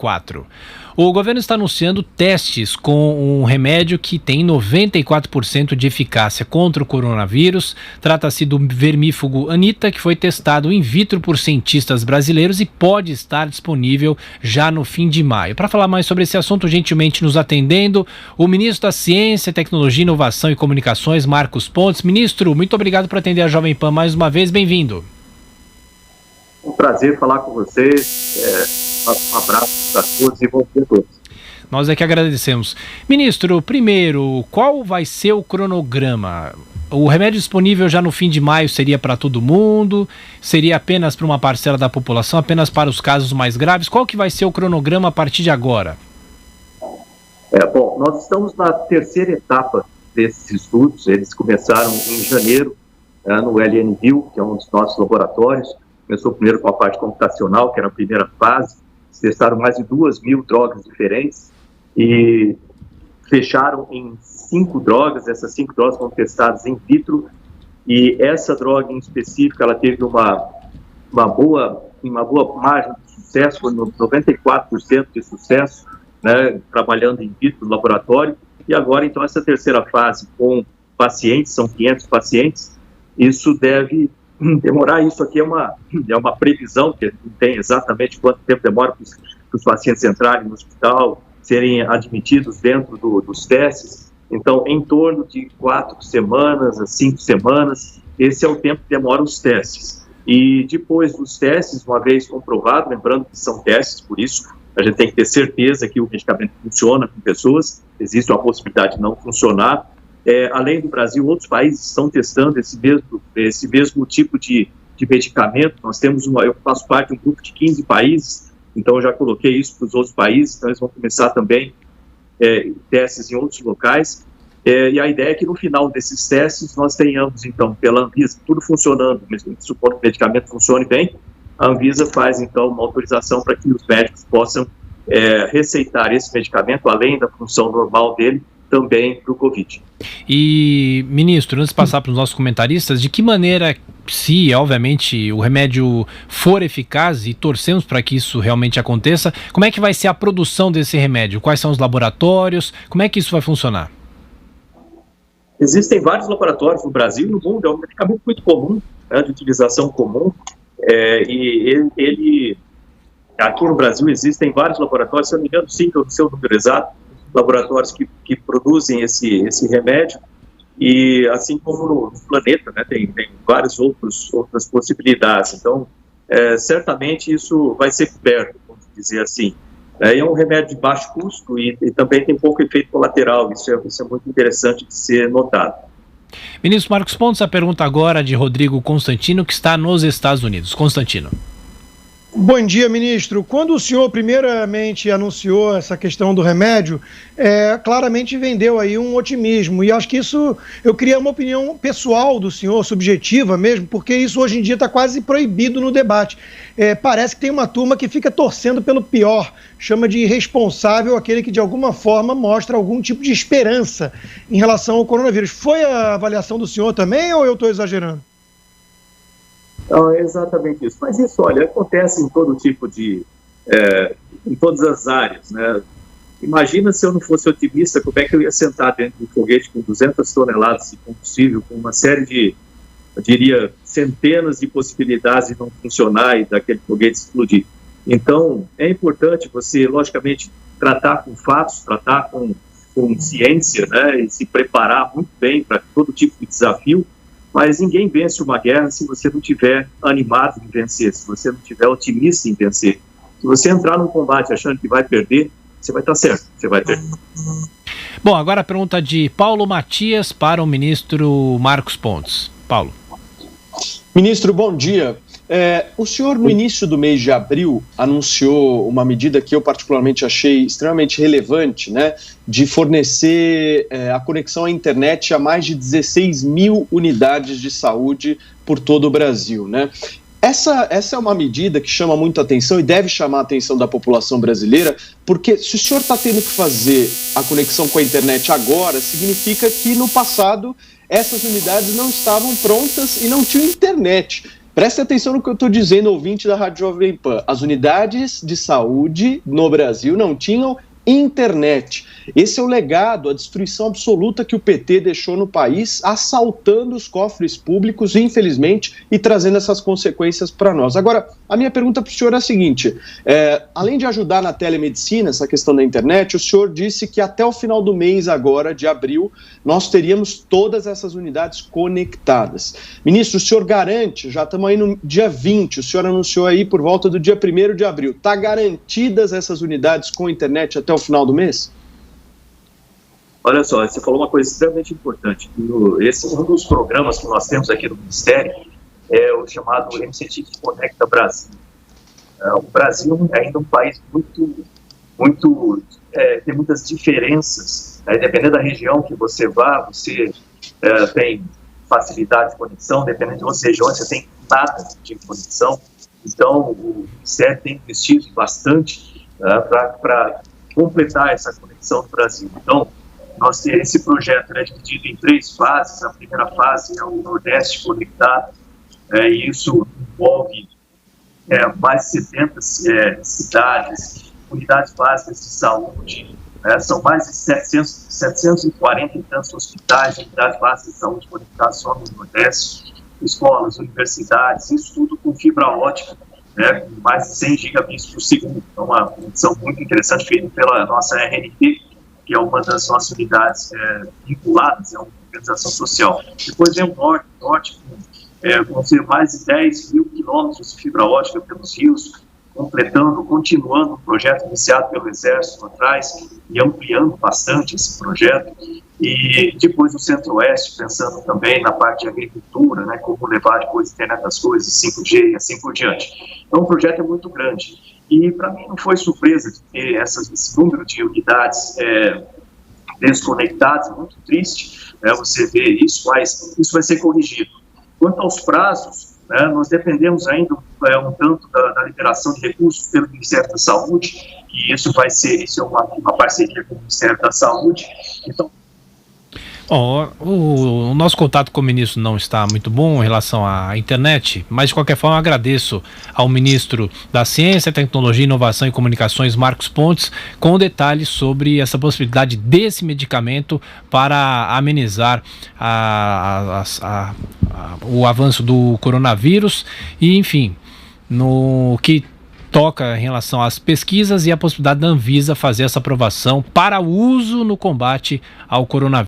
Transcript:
4. O governo está anunciando testes com um remédio que tem 94% de eficácia contra o coronavírus. Trata-se do vermífugo Anita, que foi testado in vitro por cientistas brasileiros e pode estar disponível já no fim de maio. Para falar mais sobre esse assunto, gentilmente nos atendendo, o ministro da Ciência, Tecnologia, Inovação e Comunicações, Marcos Pontes. Ministro, muito obrigado por atender a Jovem Pan mais uma vez. Bem-vindo. Um prazer falar com vocês, um abraço para todos e bom dia a todos. Nós é que agradecemos. Ministro, primeiro, qual vai ser o cronograma? O remédio disponível já no fim de maio seria para todo mundo? Seria apenas para uma parcela da população, apenas para os casos mais graves? Qual que vai ser o cronograma a partir de agora? Bom, nós estamos na terceira etapa desses estudos. Eles começaram em janeiro, no LNVille, que é um dos nossos laboratórios. Começou primeiro com a parte computacional, que era a primeira fase. Testaram mais de 2.000 drogas diferentes e fecharam em 5 drogas. Essas 5 drogas foram testadas in vitro e essa droga em específico, ela teve uma boa margem de sucesso, foi 94% de sucesso, né, trabalhando in vitro no laboratório. E agora, então, essa terceira fase com pacientes, são 500 pacientes, isso deve demorar. Isso aqui é uma previsão, que não tem exatamente quanto tempo demora para os pacientes entrarem no hospital, serem admitidos dentro dos testes. Então, em torno de 4 semanas a 5 semanas, esse é o tempo que demoram os testes. E depois dos testes, uma vez comprovado, lembrando que são testes, por isso a gente tem que ter certeza que o medicamento funciona com pessoas, existe uma possibilidade de não funcionar. Além do Brasil, outros países estão testando esse mesmo tipo de medicamento. Nós temos eu faço parte de um grupo de 15 países, então eu já coloquei isso para os outros países, então eles vão começar também testes em outros locais. E a ideia é que no final desses testes nós tenhamos, então, pela Anvisa, tudo funcionando, supondo que o medicamento funcione bem, a Anvisa faz, então, uma autorização para que os médicos possam receitar esse medicamento, além da função normal dele, também para o Covid. E, ministro, antes de passar para os nossos comentaristas, de que maneira, se obviamente o remédio for eficaz, e torcemos para que isso realmente aconteça, como é que vai ser a produção desse remédio? Quais são os laboratórios? Como é que isso vai funcionar? Existem vários laboratórios no Brasil e no mundo, é um medicamento muito comum, né, de utilização comum, e ele aqui no Brasil existem vários laboratórios, se eu não me engano, 5, eu não sei o número exato, laboratórios que produzem esse remédio, e assim como no planeta, né, tem várias outras possibilidades. Então, certamente isso vai ser coberto, vamos dizer assim. É um remédio de baixo custo e também tem pouco efeito colateral, isso é muito interessante de ser notado. Ministro Marcos Pontes, a pergunta agora de Rodrigo Constantino, que está nos Estados Unidos. Constantino. Bom dia, ministro. Quando o senhor primeiramente anunciou essa questão do remédio, claramente vendeu aí um otimismo, e acho que isso, eu queria uma opinião pessoal do senhor, subjetiva mesmo, porque isso hoje em dia está quase proibido no debate. Parece que tem uma turma que fica torcendo pelo pior, chama de irresponsável aquele que de alguma forma mostra algum tipo de esperança em relação ao coronavírus. Foi a avaliação do senhor também ou eu estou exagerando? Não, é exatamente isso. Mas isso, olha, acontece em todo tipo em todas as áreas, né? Imagina se eu não fosse otimista, como é que eu ia sentar dentro de um foguete com 200 toneladas de combustível, com uma série de, eu diria, centenas de possibilidades de não funcionar e daquele foguete explodir. Então, é importante você, logicamente, tratar com fatos, tratar com ciência, né? E se preparar muito bem para todo tipo de desafio. Mas ninguém vence uma guerra se você não estiver animado em vencer, se você não estiver otimista em vencer. Se você entrar num combate achando que vai perder, você vai estar certo, você vai perder. Bom, agora a pergunta de Paulo Matias para o ministro Marcos Pontes. Paulo. Ministro, bom dia. O senhor, no início do mês de abril, anunciou uma medida que eu particularmente achei extremamente relevante, né, de fornecer a conexão à internet a mais de 16 mil unidades de saúde por todo o Brasil, né? Essa é uma medida que chama muito a atenção e deve chamar a atenção da população brasileira, porque se o senhor está tendo que fazer a conexão com a internet agora, significa que no passado essas unidades não estavam prontas e não tinham internet Preste atenção no que eu estou dizendo, ouvinte da Rádio Jovem Pan. As unidades de saúde no Brasil não tinham internet. Esse é o legado, a destruição absoluta que o PT deixou no país, assaltando os cofres públicos, infelizmente, e trazendo essas consequências para nós. Agora, a minha pergunta para o senhor é a seguinte, além de ajudar na telemedicina, essa questão da internet, o senhor disse que até o final do mês agora, de abril, nós teríamos todas essas unidades conectadas. Ministro, o senhor garante, já estamos aí no dia 20, o senhor anunciou aí por volta do dia 1º de abril, está garantidas essas unidades com internet até o final do mês? Olha só, você falou uma coisa extremamente importante. Esse é um dos programas que nós temos aqui no Ministério, é o chamado Iniciativa Conecta Brasil. O Brasil é ainda um país tem muitas diferenças. Dependendo da região que você vá, você tem facilidade de conexão, dependendo de outras regiões, você tem nada de conexão. Então, o Ministério tem investido bastante para completar essa conexão do Brasil. Então, nós temos esse projeto dividido em 3 fases. A primeira fase é o Nordeste conectado, e isso envolve mais de 70 cidades, unidades básicas de saúde, são mais de 740 e tantos hospitais, unidades básicas de saúde conectadas só no Nordeste, escolas, universidades, isso tudo com fibra ótica, com mais de 100 gigabits por segundo. Então, uma conexão muito interessante feita pela nossa RNT, que é uma das nossas unidades vinculadas, é uma organização social. Depois vem o Norte vão ser mais de 10 mil quilômetros de fibra ótica pelos rios, continuando um projeto iniciado pelo Exército atrás e ampliando bastante esse projeto. E depois o Centro-Oeste, pensando também na parte de agricultura, como levar depois a internet das coisas, 5G e assim por diante. Então o projeto é muito grande. E para mim não foi surpresa de ter esse número de unidades desconectadas, muito triste, você vê isso, mas isso vai ser corrigido. Quanto aos prazos, nós dependemos ainda um tanto da liberação de recursos pelo Ministério da Saúde, e isso é uma parceria com o Ministério da Saúde. Então, o nosso contato com o ministro não está muito bom em relação à internet, mas de qualquer forma eu agradeço ao ministro da Ciência, Tecnologia, Inovação e Comunicações, Marcos Pontes, com detalhes sobre essa possibilidade desse medicamento para amenizar o avanço do coronavírus e, enfim, no que toca em relação às pesquisas e a possibilidade da Anvisa fazer essa aprovação para uso no combate ao coronavírus.